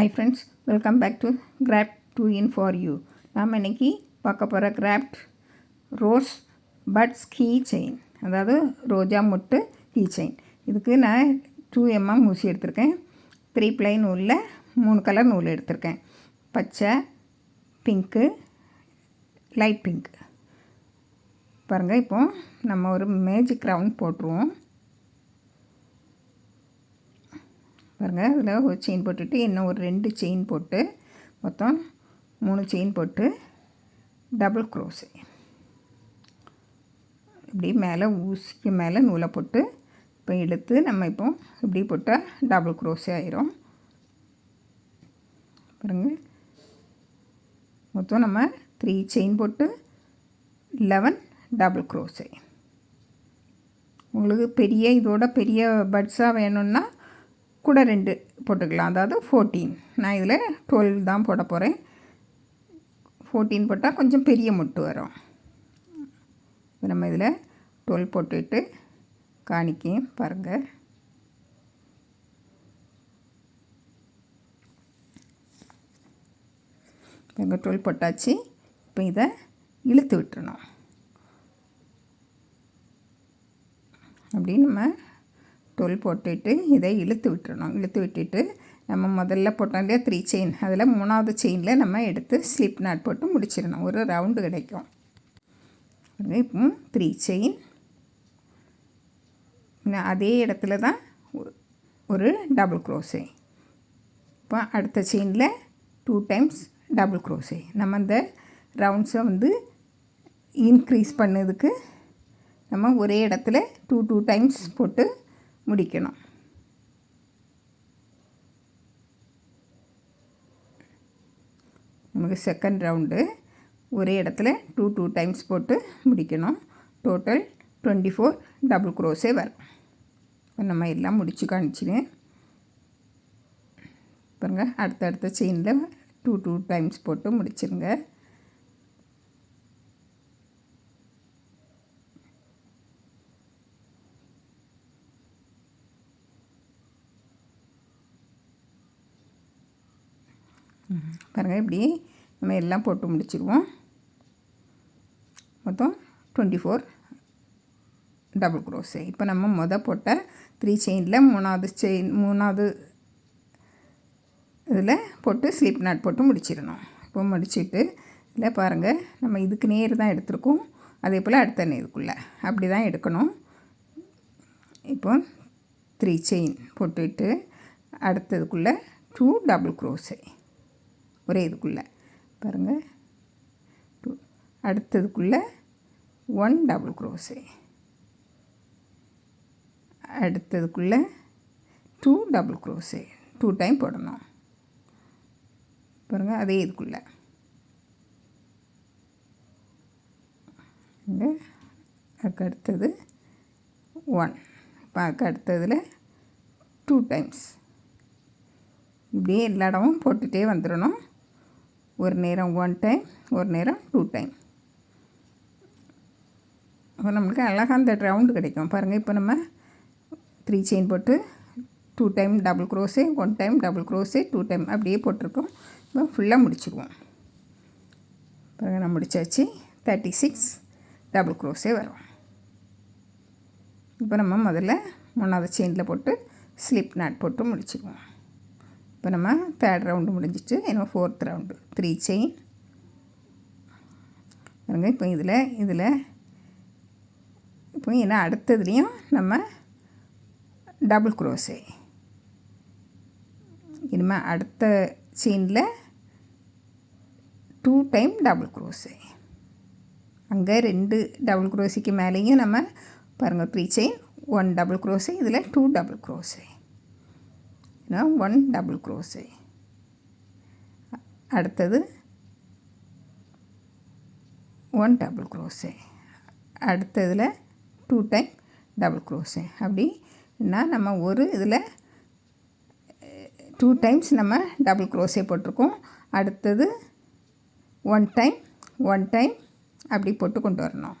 Hi friends, welcome back to Graft 2 in for you. நாம் இன்னைக்கு பார்க்க போகிற craft rose buds key chain, அதாவது ரோஜா முட்டு கீ செயின். இதுக்கு நான் 2mm ஊசி எடுத்திருக்கேன். 3 ப்ளை நூலில் 3 கலர் நூல் எடுத்திருக்கேன். பச்சை, பிங்க்கு, லைட் பிங்க். பாருங்கள், இப்போ நம்ம ஒரு மேஜிக் ரவுண்ட் போட்டுருவோம். பாருங்கள், அதில் ஒரு செயின் போட்டுட்டு இன்னும் ஒரு 2 செயின் போட்டு மொத்தம் 3 செயின் போட்டு டபுள் க்ரோஸே இப்படி மேலே ஊசிக்கு மேலே நூலை போட்டு இப்போ இழுத்து நம்ம இப்போ இப்படி போட்டால் டபுள் க்ரோஸே ஆயிரும். பாருங்கள், மொத்தம் நம்ம 3 செயின் போட்டு 11 டபுள் க்ரோஸே. உங்களுக்கு இதோட பெரிய பட்ஸாக வேணும்னா கூட 2 போட்டுக்கலாம், அதாவது 14. நான் இதில் 12 தான் போட போகிறேன். 14 போட்டால் கொஞ்சம் பெரிய முட்டு வரும். இப்போ நம்ம இதில் 12 போட்டுட்டு காணிக்கேன். பாருங்கள், இங்கே 12 போட்டாச்சு. இப்போ இதை இழுத்து விட்டுறணும். அப்படி நம்ம 12 போட்டுட்டு இதை இழுத்து விட்டுறணும். இழுத்து விட்டுட்டு நம்ம முதல்ல போட்டோம் இல்லையா 3 செயின், அதில் 3வது செயினில் நம்ம எடுத்து ஸ்லிப் நாட் போட்டு முடிச்சிடணும். ஒரு ரவுண்டு கிடைக்கும். இப்போ 3 செயின், அதே இடத்துல தான் ஒரு டபுள் க்ரோஸே. இப்போ அடுத்த செயினில் 2 டைம்ஸ் டபுள் க்ரோஸே. நம்ம இந்த ரவுண்ட்ஸை இன்க்ரீஸ் பண்ணதுக்கு நம்ம ஒரே இடத்துல 2 டைம்ஸ் போட்டு முடிக்கணும். நமக்கு செகண்ட் ரவுண்டு ஒரே இடத்துல 2 டைம்ஸ் போட்டு முடிக்கணும். டோட்டல் 24 டபுள் க்ரோஸே வரும். நம்ம எல்லாம் முடிச்சு காணிச்சினேன். பாருங்கள், அடுத்த செயினில் 2 டைம்ஸ் போட்டு முடிச்சிருங்க. பாருங்கள், இப்படி நம்ம எல்லாம் போட்டு முடிச்சிடுவோம். மொத்தம் 24 டபுள் க்ரோஸே. இப்போ நம்ம போட்ட 3 செயினில் 3வது இதில் போட்டு ஸ்லிப் நாட் போட்டு முடிச்சிடணும். இப்போ முடிச்சுட்டு இதில் பாருங்கள், நம்ம இதுக்கு நேர் தான் எடுத்துருக்கோம். அதே போல் அடுத்த நேருக்குள்ளே அப்படி தான் எடுக்கணும். இப்போ 3 செயின் போட்டுட்டு அடுத்ததுக்குள்ளே 2 டபுள் க்ரோஸே. ஒரே இதுக்குள்ளே பாருங்கள், 2 அடுத்ததுக்குள்ளே 1 டபுள் க்ரோஸே. அடுத்ததுக்குள்ளே 2 டபுள் க்ரோஸே. 2 டைம் போடணும். பாருங்கள், அதே இதுக்குள்ளே அதுக்கு அடுத்தது 1. இப்போ அதுக்கு அடுத்ததில் 2 டைம்ஸ் இப்படியே எல்லா இடமும் போட்டுகிட்டே வந்துடணும். ஒரு நேரம் 1 டைம், ஒரு நேரம் 2 டைம். அப்போ நம்மளுக்கு அழகாக அந்த ரவுண்டு கிடைக்கும். பாருங்கள், இப்போ நம்ம 3 செயின் போட்டு 2 time double crochet, 1 time double crochet, 2 time அப்படியே போட்டிருக்கோம். இப்போ ஃபுல்லாக முடிச்சுக்குவோம். பாருங்கள், நான் முடித்தாச்சு. 36 டபுள் க்ரோஸே வரும். இப்போ நம்ம முதல்ல 3வது செயினில் போட்டு ஸ்லிப் நாட் போட்டு முடிச்சுக்குவோம். இப்போ நம்ம 3rd ரவுண்டு முடிஞ்சிட்டு இன்னும் 4th ரவுண்டு 3 செயின். பாருங்கள், இப்போ இதில் இப்போ என்ன அடுத்ததுலேயும் நம்ம டபுள் க்ரோஸே. இனிமேல் அடுத்த செயினில் 2 டைம் டபுள் க்ரோஸே. அங்கே 2 டபுள் க்ரோஸிக்கு மேலேயும் நம்ம பாருங்கள் 3 செயின், 1 டபுள் க்ரோஸே, இதில் 2 டபுள் க்ரோஸே, 1 டபுள் க்ரோஸே. அடுத்தது 1 டபுள் க்ரோஸே. அடுத்ததில் 2 டைம் டபுள் க்ரோஸே. அப்படின்னா நம்ம ஒரு இதில் 2 டைம்ஸ் நம்ம டபுள் க்ரோஸே போட்டிருக்கோம். அடுத்தது 1 டைம் 1 டைம் அப்படி போட்டு கொண்டு வரணும்.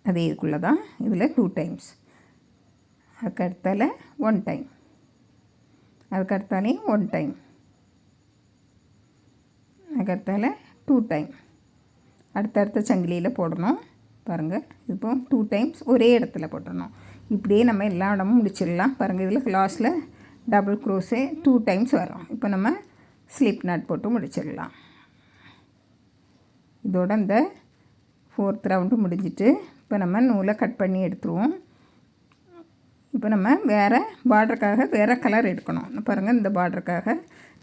அதே இதுக்குள்ளே தான் இதில் 2 டைம்ஸ். அதுக்கடுத்தால 1 டைம், அதுக்கடுத்தாலே 1 டைம், அதுக்கடுத்தால 2 டைம். அடுத்தடுத்த சங்கிலியில் போடணும். பாருங்கள், இப்போ 2 டைம்ஸ் ஒரே இடத்துல போட்டுடணும். இப்படியே நம்ம எல்லா இடமும் முடிச்சிடலாம். பாருங்கள், இதில் லாஸ்ட்டில் டபுள் க்ரோஸே 2 டைம்ஸ் வரும். இப்போ நம்ம ஸ்லிப் நாட் போட்டு முடிச்சிடலாம். இதோட இந்த 4th ரவுண்டு முடிஞ்சிட்டு இப்போ நம்ம நூலை கட் பண்ணி எடுத்துருவோம். இப்போ நம்ம வேறு பார்டருக்காக வேறு கலர் எடுக்கணும். பாருங்கள், இந்த பார்டருக்காக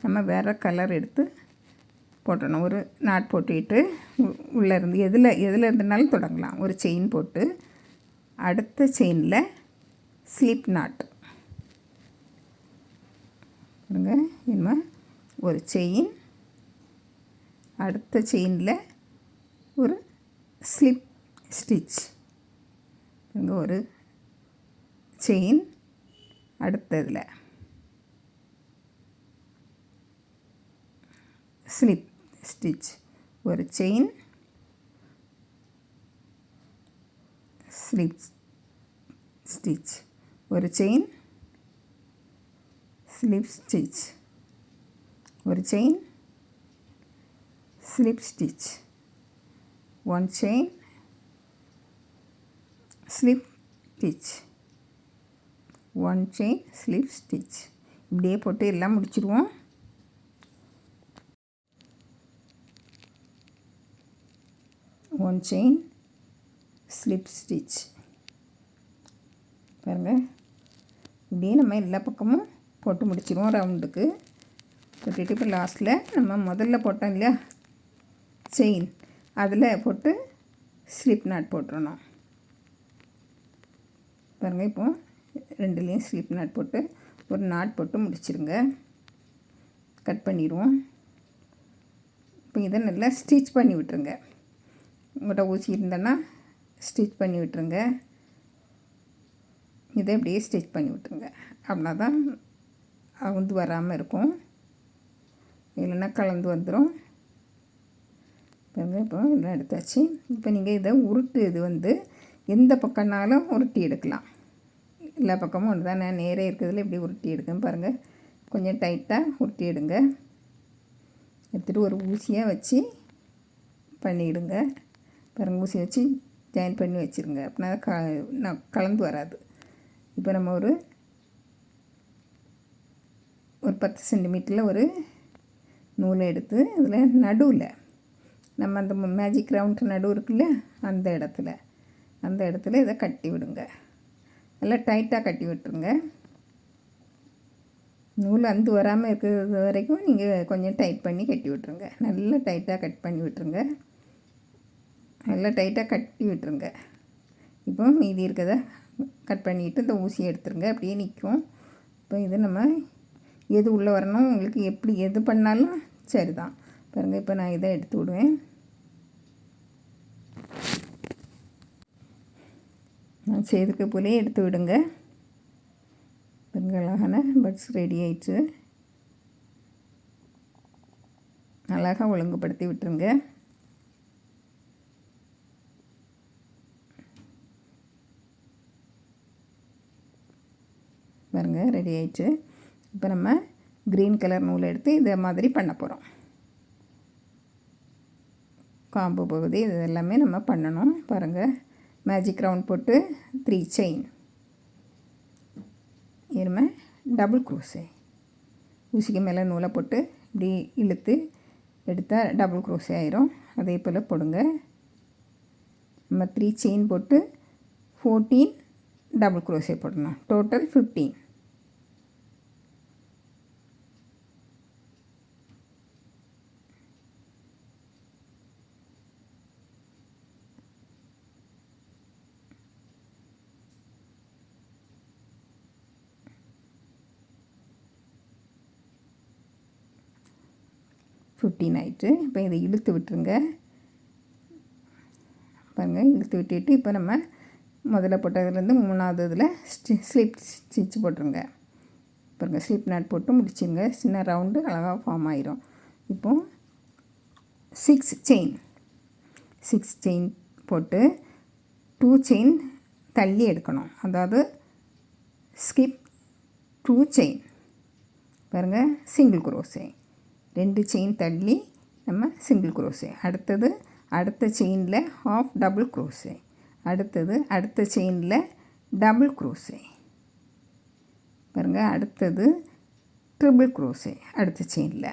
நம்ம வேறு கலர் எடுத்து போட்டணும். ஒரு நாட் போட்டுக்கிட்டு உள்ளேருந்து எதில் இருந்துனாலும் தொடங்கலாம். ஒரு செயின் போட்டு அடுத்த செயினில் ஸ்லிப் நாட் பாருங்க. இனிமேல் ஒரு செயின், அடுத்த செயினில் ஒரு ஸ்லிப் ஸ்டிச். பாருங்க, ஒரு செயின், அடுத்ததில் ஸ்லிப் ஸ்டிச், ஒரு செயின், ஸ்லிப் ஸ்டிச், ஒரு செயின், ஸ்லிப் ஸ்டிச், ஒரு chain, slip stitch, 1 chain, slip stitch, 1 chain, slip stitch. இப்படியே போட்டு எல்லாம் முடிச்சிடுவோம். One chain, slip stitch. பாருங்கள், இப்படியே நம்ம எல்லா பக்கமும் போட்டு முடிச்சிடுவோம் ரவுண்டுக்கு. போட்டுட்டு இப்போ லாஸ்ட்டில் நம்ம முதல்ல போட்டோம் இல்லையா செயின், அதில் போட்டு ஸ்லிப் நாட் போட்டுறணும். பாருங்கள், இப்போ ரெண்டுலேயும் ஸ்லிப் நாட் போட்டு ஒரு நாட் போட்டு முடிச்சிருங்க. கட் பண்ணிடுவோம். இப்போ இதை நல்லா ஸ்டிச் பண்ணி விட்டுருங்க. உங்கள்கிட்ட ஊசி இருந்தேன்னா ஸ்டிச் பண்ணி விட்டுருங்க. இதை இப்படியே ஸ்டிச் பண்ணி விட்டுருங்க. அப்படின்னா தான் அவுந்து வராமல் இருக்கும், இல்லைன்னா கலந்து வந்துடும். பாருங்கள், இப்போ இதெல்லாம் எடுத்தாச்சு. இப்போ நீங்கள் இதை உருட்டு, இது வந்து எந்த பக்கம்னாலும் உருட்டி எடுக்கலாம். எல்லா பக்கமும் ஒன்று தான், நான் நேரே இருக்கிறதுல இப்படி உருட்டி எடுக்கேன். பாருங்கள், கொஞ்சம் டைட்டாக உருட்டி எடுங்க. எடுத்துகிட்டு ஒரு ஊசியாக வச்சு பண்ணிவிடுங்க. பாருங்கள், ஊசி வச்சு ஜாயின் பண்ணி வச்சுருங்க. அப்படின்னா கலந்து வராது. இப்போ நம்ம ஒரு 10 சென்டிமீட்டரில் ஒரு நூலை எடுத்து அதில் நடுவில் நம்ம அந்த மேஜிக் ரவுண்ட் நடு இருக்குல்ல, அந்த இடத்துல இதை கட்டி விடுங்க. நல்லா டைட்டாக கட்டி விட்டுருங்க. நூல் அந்து வராமல் இருக்கிறது வரைக்கும் நீங்கள் கொஞ்சம் டைட் பண்ணி கட்டி விட்டுருங்க. நல்லா டைட்டாக கட் பண்ணி விட்டுருங்க. நல்லா டைட்டாக கட்டி விட்டுருங்க. இப்போ மீதி இருக்கிறத கட் பண்ணிவிட்டு இந்த ஊசியை எடுத்துருங்க. அப்படியே நிற்கும். இப்போ இது நம்ம எது உள்ளே வரணும், உங்களுக்கு எப்படி எது பண்ணாலும் சரி தான். பாருங்கள், இப்போ நான் இதை எடுத்து விடுவேன். நான் செய்துக்க போலே எடுத்து விடுங்க. பாருங்கள், அழகான பட்ஸ் ரெடி ஆயிடுச்சு. அழகாக ஒழுங்குபடுத்தி விட்டுருங்க. பாருங்கள், ரெடி ஆயிடுச்சு. இப்போ நம்ம க்ரீன் கலர் நூல் எடுத்து இதை மாதிரி பண்ண போகிறோம். காம்பு பகுதி இது எல்லாமே நம்ம பண்ணணும். பாருங்கள், மேஜிக் ரவுண்ட் போட்டு 3 செயின், இனிமேல் டபுள் க்ரோஸே, ஊசிக்கு மேலே நூலை போட்டு இப்படி இழுத்து எடுத்தால் டபுள் க்ரோஸே ஆயிரும். அதே போல் போடுங்க. நம்ம 3 செயின் போட்டு 14 டபுள் க்ரோஸே போடணும். டோட்டல் 15. ஆயிட்டு. இப்போ இதை இழுத்து விட்டுருங்க. பாருங்கள், இழுத்து விட்டுட்டு இப்போ நம்ம முதல்ல போட்டதுலேருந்து 3வது இதில் ஸ்லிப் ஸ்டிச் போட்டுருங்க. பாருங்கள், ஸ்லிப் நாட் போட்டு முடிச்சுங்க. சின்ன ரவுண்டு அழகாக ஃபார்ம் ஆயிரும். இப்போது 6 செயின் போட்டு 2 செயின் தள்ளி எடுக்கணும். அதாவது ஸ்கிப் 2 செயின். பாருங்கள், சிங்கிள் குரோசே. 2 செயின் தள்ளி நம்ம சிங்கிள் குரோசே. அடுத்தது அடுத்த செயினில் ஹாஃப் டபுள் குரோசே. அடுத்தது அடுத்த செயினில் டபுள் குரோசே. பாருங்கள், அடுத்தது ட்ரிபிள் குரோசே அடுத்த செயினில்.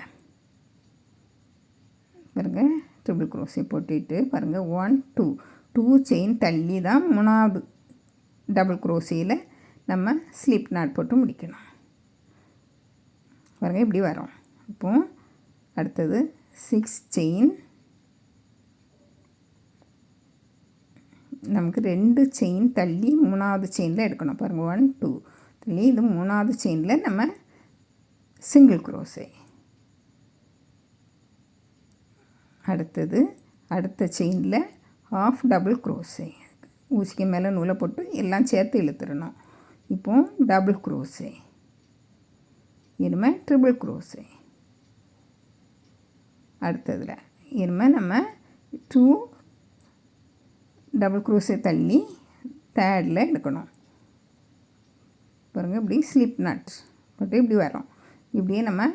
பாருங்கள், ட்ரிபிள் குரோசே போட்டுட்டு பாருங்கள் 1 2 செயின் தள்ளி தான் 3வது டபுள் குரோசேயில் நம்ம ஸ்லிப் நாட் போட்டு முடிக்கணும். பாருங்கள், இப்படி வரும். இப்போது அடுத்தது 6 செயின். நமக்கு 2 செயின் தள்ளி 3வது செயினில் எடுக்கணும். பாருங்கள், 1 2 தள்ளி இது 3வது செயினில் நம்ம சிங்கிள் குரோசே. அடுத்தது அடுத்த செயினில் ஹாஃப் டபுள் குரோசே. ஊசிக்கு மேலே நூலை போட்டு எல்லாம் சேர்த்து இழுத்துடணும். இப்போது டபுள் குரோசே. இனிமேல் ட்ரிபிள் குரோசே. அடுத்ததில் இனிமேல் நம்ம 2 டபுள் குரோசே தள்ளி தேர்டில் எடுக்கணும். பாருங்கள், இப்படி ஸ்லிப் நாட் போட்டு இப்படி வரும். இப்படியே நம்ம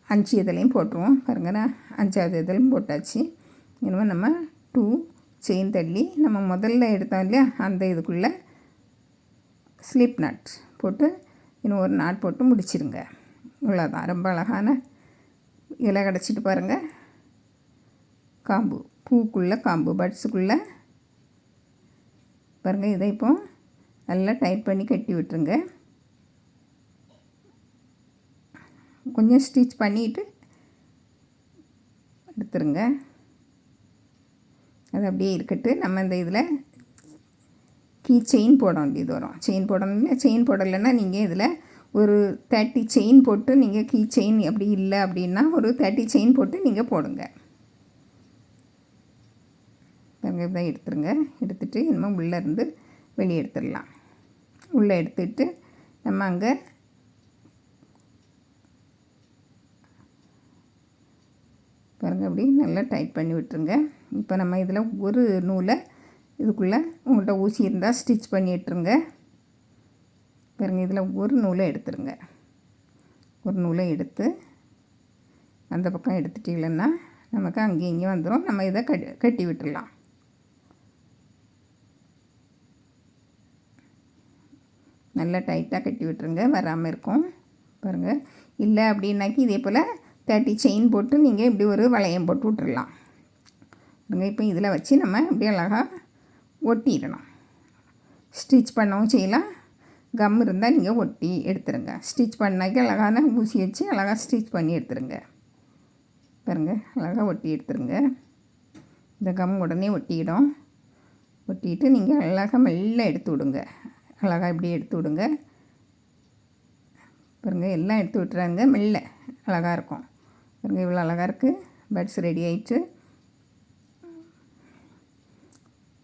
5 இதழையும் போட்டுருவோம். பாருங்கள், நான் 5வது இதழும் போட்டாச்சு. இனிமேல் நம்ம 2 செயின் தள்ளி நம்ம முதல்ல எடுத்தோம் இல்லையா, அந்த இதுக்குள்ளே ஸ்லிப் நாட் போட்டு இன்னும் ஒரு நாட் போட்டு முடிச்சிருங்க. இவ்வளோதான். ரொம்ப அழகான இலை கிடச்சிட்டு பாருங்கள். காம்பு, பூக்குள்ளே காம்பு, பட்ஸுக்குள்ளே. பாருங்கள், இதை இப்போ நல்லா டைட் பண்ணி கட்டி விட்டுருங்க. கொஞ்சம் ஸ்டிச் பண்ணிவிட்டு எடுத்துருங்க. அது அப்படியே இருக்கட்டு. நம்ம இந்த இதில் கீ செயின் போட வேண்டியது வரும். செயின் போடணும் இல்லை, செயின் போடலைன்னா நீங்கள் இதில் ஒரு 30 செயின் போட்டு நீங்கள் கீ செயின் அப்படி இல்லை அப்படின்னா ஒரு 30 செயின் போட்டு நீங்கள் போடுங்க. பாருங்கள், இதான் எடுத்துருங்க. எடுத்துகிட்டு இனிமேல் உள்ளேருந்து வெளியே எடுத்துடலாம். உள்ளே எடுத்துகிட்டு நம்ம அங்கே பாருங்கள், அப்படி நல்லா டைட் பண்ணி விட்டுருங்க. இப்போ நம்ம இதில் ஒரு நூலை இதுக்குள்ளே உங்கள்கிட்ட ஊசி இருந்தால் ஸ்டிச் பண்ணி விட்டுருங்க. பாருங்கள், இதில் ஒரு நூலை எடுத்துருங்க. ஒரு நூலை எடுத்து அந்த பக்கம் எடுத்துட்டிங்கன்னா நமக்கு அங்கேயும் இங்கேயும் வந்துடும். நம்ம இதை கட்டி விட்டுடலாம். நல்லா டைட்டாக கட்டி விட்டுருங்க, வராமல் இருக்கும். பாருங்கள், இல்லை அப்படின்னாக்கி இதே போல் 30 செயின் போட்டு நீங்கள் இப்படி ஒரு வளையம் போட்டு விட்டுடலாம். பாருங்கள், இப்போ இதில் வச்சு நம்ம இப்படி அழகாக ஒட்டிடணும். ஸ்டிச் பண்ணவும் செய்யலாம். கம் இருந்தால் நீங்கள் ஒட்டி எடுத்துருங்க. ஸ்டிச் பண்ணாக்கி அழகான ஊசி வச்சு அழகாக ஸ்டிச் பண்ணி எடுத்துருங்க. பாருங்கள், அழகாக ஒட்டி எடுத்துருங்க. இந்த கம் உடனே ஒட்டிக்கிடும். ஒட்டிட்டு நீங்கள் அழகாக மெல்ல எடுத்து விடுங்க. அழகாக இப்படி எடுத்து விடுங்க. பாருங்கள், எல்லாம் எடுத்து விட்டுறாங்க. மெல்ல அழகாக இருக்கும். பாருங்கள், இவ்வளோ அழகாக இருக்குது. பட்ஸ் ரெடி ஆயிடுச்சு.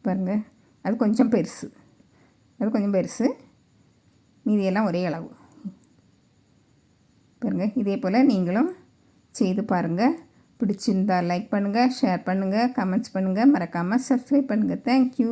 பாருங்கள், அது கொஞ்சம் பெருசு, மீதியெல்லாம் ஒரே அளவு. பாருங்கள், இதே போல் நீங்களும் செய்து பாருங்கள். பிடிச்சிருந்தால் லைக் பண்ணுங்கள், ஷேர் பண்ணுங்கள், கமெண்ட்ஸ் பண்ணுங்கள், மறக்காமல் சப்ஸ்கிரைப் பண்ணுங்கள். தேங்க்யூ.